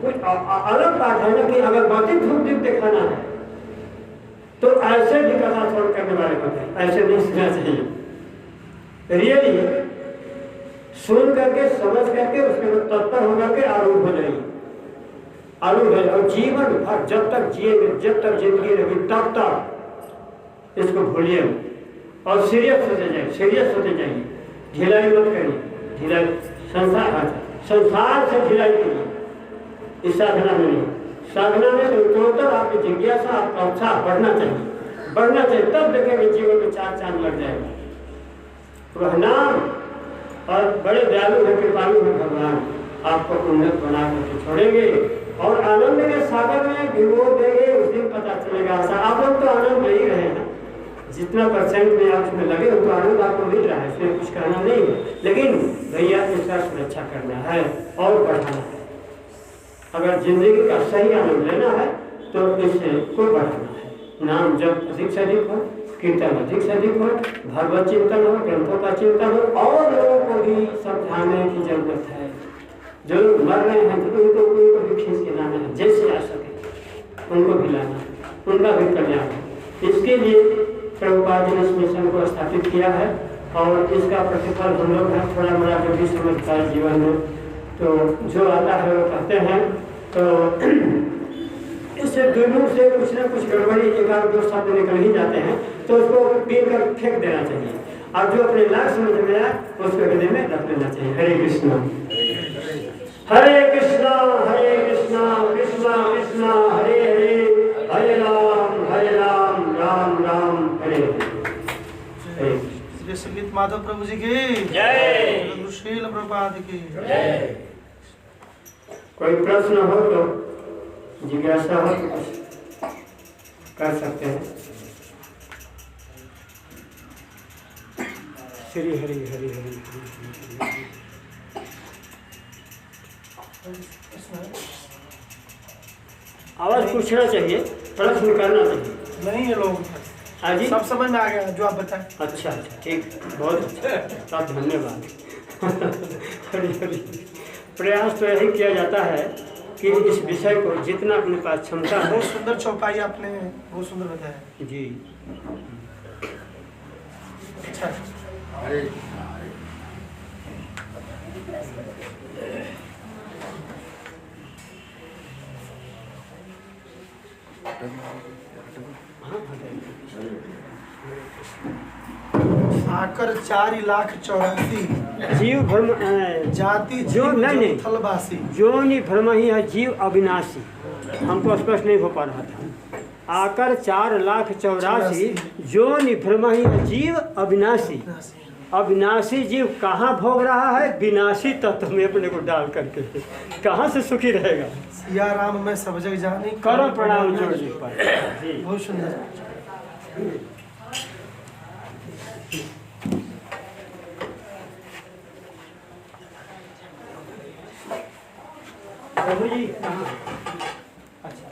कुछ अलग बात है ना कि अगर बातें धूप दीप दिखाना है तो ऐसे भी कथा छोड़ करने वाले होते हैं, ऐसे नहीं सुनना चाहिए। रियली सुन करके, समझ करके, उसके बाद तत्पर होकर के आरूढ़ हो जाइए, आरूढ़ है। और जीवन भर जब तक जिएंगे, जब तक जिंदगी रहेगी, तब तक इसको भूलिए और सीरियस होते जाइए, सीरियस होते जाइए, ढिलाई मत करिए, ढिलाई संसार से ढिलाई कीजिए, इस साधना में नहीं। साधना में तो टोटल आपकी जिज्ञासा, आपका उत्साह बढ़ना चाहिए, बढ़ना चाहिए, तब देखेंगे जीवन में चार चांद लग जाएगा। वह नाम और बड़े दयालु है, कृपालु है भगवान, आपको उन्नत बना करके छोड़ेंगे और आनंद के सागर में भिगो देंगे। उस दिन पता चलेगा। आप लोग तो आनंद ले ही रहे हैं, जितना परसेंट में आप उसमें लगे हो तो आनंद आपको मिल रहा है, इसमें कुछ कहना नहीं है। लेकिन भैया इसका सुरक्षा करना है और बढ़ाना है। अगर जिंदगी का सही आनंद लेना है तो इससे को बढ़ाना है। नाम जब अधिक से अधिक हो, कीर्तन अधिक से अधिक हो, भगवत चिंतन हो, ग्रंथों का चिंतन हो, और लोगों को भी समझाने की जरूरत है। जो लोग मर रहे हैं उनको भी खींच के लाना है, जैसे आ सके उनको भी लाना है, उनका भी कल्याण है। इसके लिए प्रभुपाद जी ने इस मिशन को स्थापित किया है और इसका प्रतिफल हम लोग हैं थोड़ा मोड़ा जो भी समझता है जीवन में। तो जो आता है वो कहते हैं तो इससे दोनों से कुछ ना कुछ गड़बड़ी एक आध दो शब्द निकल ही जाते हैं, तो उसको पी कर फेंक देना चाहिए। और जो अपने लाख समझ में आया उसको हृदय में रख लेना चाहिए। हरे कृष्णा हरे कृष्णा कृष्णा कृष्णा हरे हरे, हरे राम राम राम हरे हरे। श्री संगीत माधव प्रभु जी की जय। शील प्रपाद की जय। कोई प्रश्न हो तो, जिज्ञासा हो तो कुछ कर सकते हैं। श्री हरि हरि हरि हरि हरि। आवाज पूछना चाहिए, प्रश्न करना चाहिए। नहीं ये लोग हाँ जी, सब समझ में आ गया जो आप बताएं। अच्छा ठीक, बहुत अच्छा, सब धन्यवाद। हरि हरि। प्रयास तो यही किया जाता है कि इस विषय को जितना अपने पास क्षमता है। बहुत सुंदर चौपाई आपने बहुत सुंदर बताया जी। अच्छा। आकर 4,84,000 जीव भ्रम जाति जो नहीं थलवासी जो नहीं भ्रम ही है जीव अविनाशी। हमको स्पष्ट नहीं हो पा रहा था। आकर 4,84,000 जो नहीं भ्रम ही है जीव अविनाशी। अविनाशी जीव कहाँ भोग रहा है? विनाशी तत्व में अपने को डाल करके कहाँ से सुखी रहेगा? सिया राम में सब जग जानी करो प्रणाम जोड़ जी पर। जी। बहुत सुंदर। प्रभु जी कहाँ? अच्छा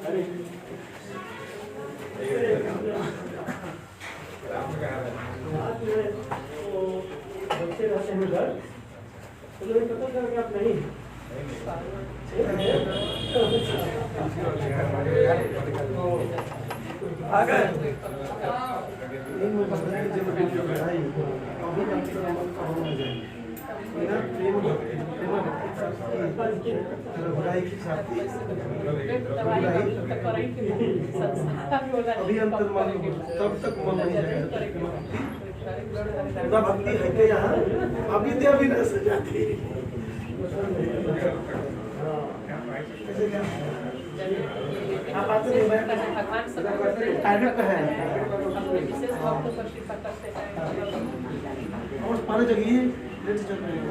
हरे हरे। बच्चे रहते हैं घर, तो मुझे पता चला कि आप नहीं आ गए। अभी अंतर तब तक मन नहीं जाएगा। भक्ति है क्या यहाँ? अभी तो अभी रस जाती। आप आते नहीं मैं टारगेट पे है। और पाने चाहिए लेट चल रही है।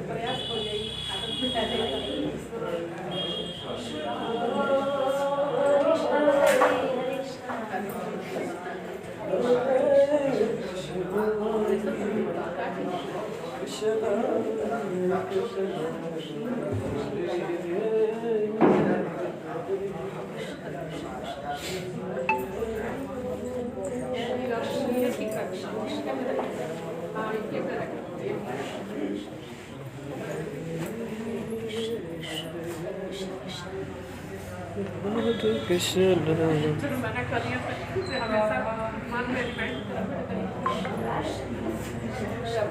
प्रयास हो जाएगी। कृष्ण मना कर दिया से हमेशा मन में रिमाइंड करते हैं।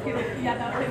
फिर याद आते हैं